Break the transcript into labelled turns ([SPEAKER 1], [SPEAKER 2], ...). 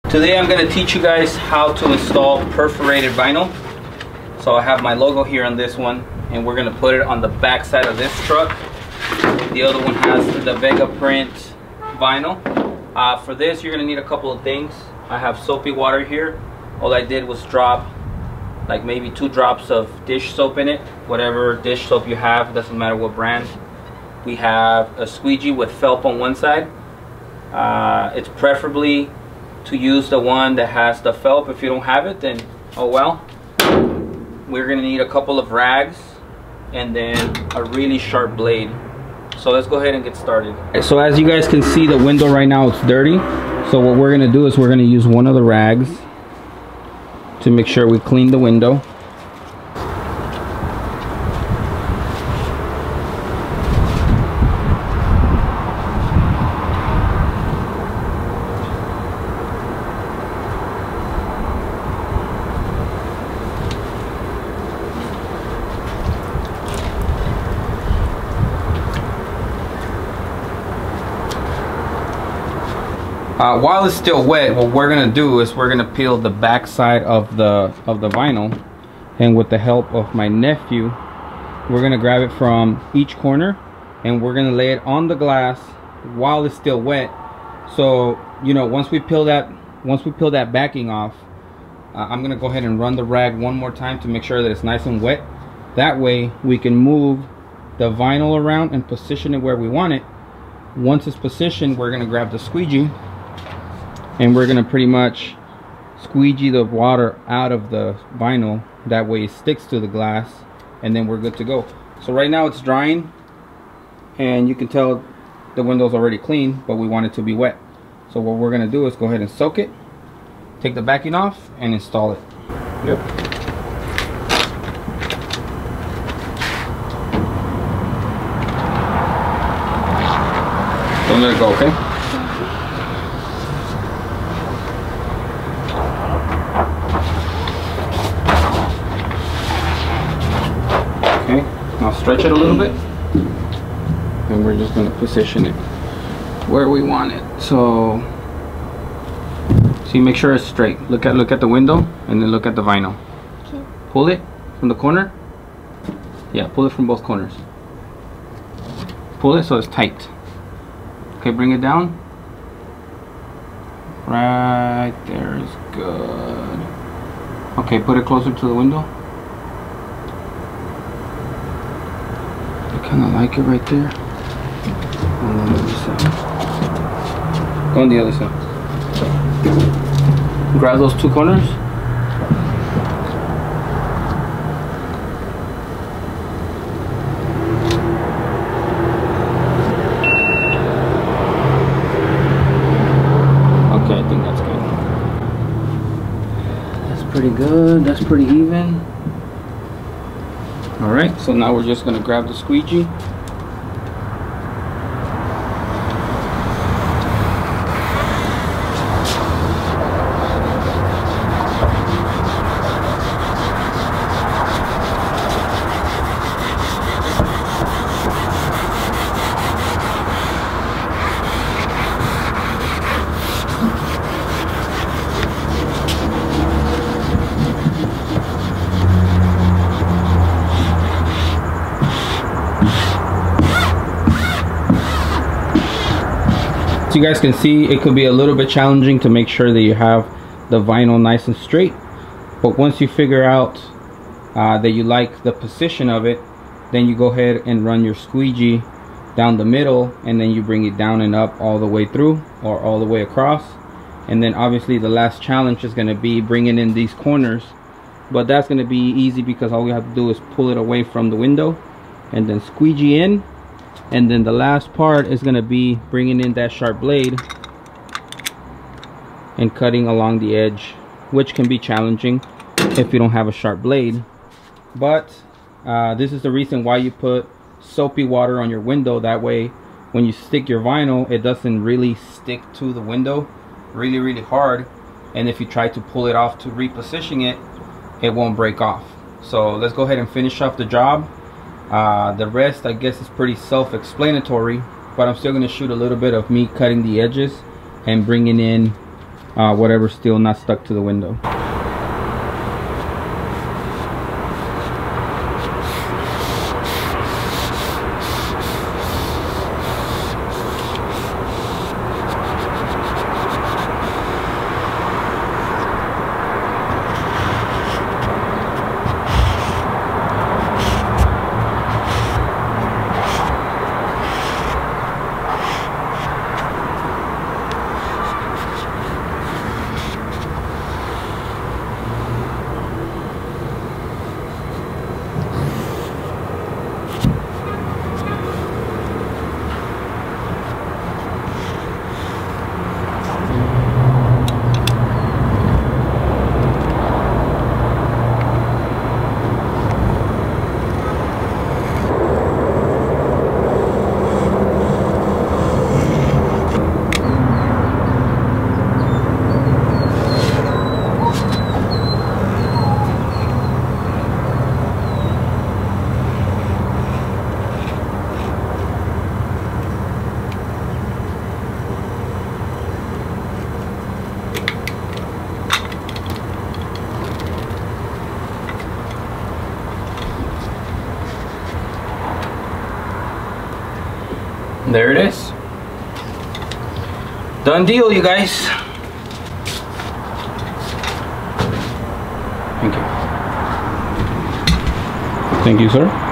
[SPEAKER 1] Today I'm going to teach you guys how to install perforated vinyl. So I have my logo here on this one, and we're going to put it on the back side of this truck. The other one has the Vega print vinyl. For this you're going to need a couple of things. I have soapy water here. All I did was drop like maybe 2 drops of dish soap in it. Whatever dish soap you have, doesn't matter what brand. We have a squeegee with felt on one side. It's preferably to use the one that has the felt. If you don't have it, then oh well. We're gonna need a couple of rags and then a really sharp blade. So let's go ahead and get started. So as you guys can see, the window right now it's dirty. So what we're gonna do is we're gonna use one of the rags to make sure we clean the window. While it's still wet, what we're gonna do is we're gonna peel the back side of the vinyl, and with the help of my nephew, we're gonna grab it from each corner and we're gonna lay it on the glass while it's still wet. So you know, once we peel that backing off, I'm gonna go ahead and run the rag one more time to make sure that it's nice and wet. That way we can move the vinyl around and position it where we want it. Once it's positioned, we're gonna grab the squeegee and we're gonna pretty much squeegee the water out of the vinyl. That way it sticks to the glass, and then we're good to go. So right now it's drying, and you can tell the window's already clean, but we want it to be wet. So what we're gonna do is go ahead and soak it, take the backing off, and install it. Yep. Don't let it go, okay? Okay, now stretch it a little bit, and we're just going to position it where we want it. So, see, make sure it's straight. Look at the window, and then look at the vinyl. Okay. Pull it from the corner. Yeah, pull it from both corners. Pull it so it's tight. Okay, bring it down. Right there is good. Okay, put it closer to the window. I kind of like it right there. On the other side. Go on the other side. Grab those 2 corners. Okay, I think that's good. That's pretty good. That's pretty even. Alright, so now we're just going to grab the squeegee. You guys can see it could be a little bit challenging to make sure that you have the vinyl nice and straight, but once you figure out that you like the position of it, then you go ahead and run your squeegee down the middle, and then you bring it down and up all the way through, or all the way across. And then obviously the last challenge is going to be bringing in these corners, but that's going to be easy because all we have to do is pull it away from the window and then squeegee in. And then the last part is going to be bringing in that sharp blade and cutting along the edge, which can be challenging if you don't have a sharp blade. But this is the reason why you put soapy water on your window. That way when you stick your vinyl, it doesn't really stick to the window really hard, and if you try to pull it off to reposition it, it won't break off. So let's go ahead and finish off the job. The rest I guess is pretty self-explanatory, but I'm still going to shoot a little bit of me cutting the edges and bringing in whatever's still not stuck to the window. There it is. Done deal, you guys. Thank you. Thank you, sir.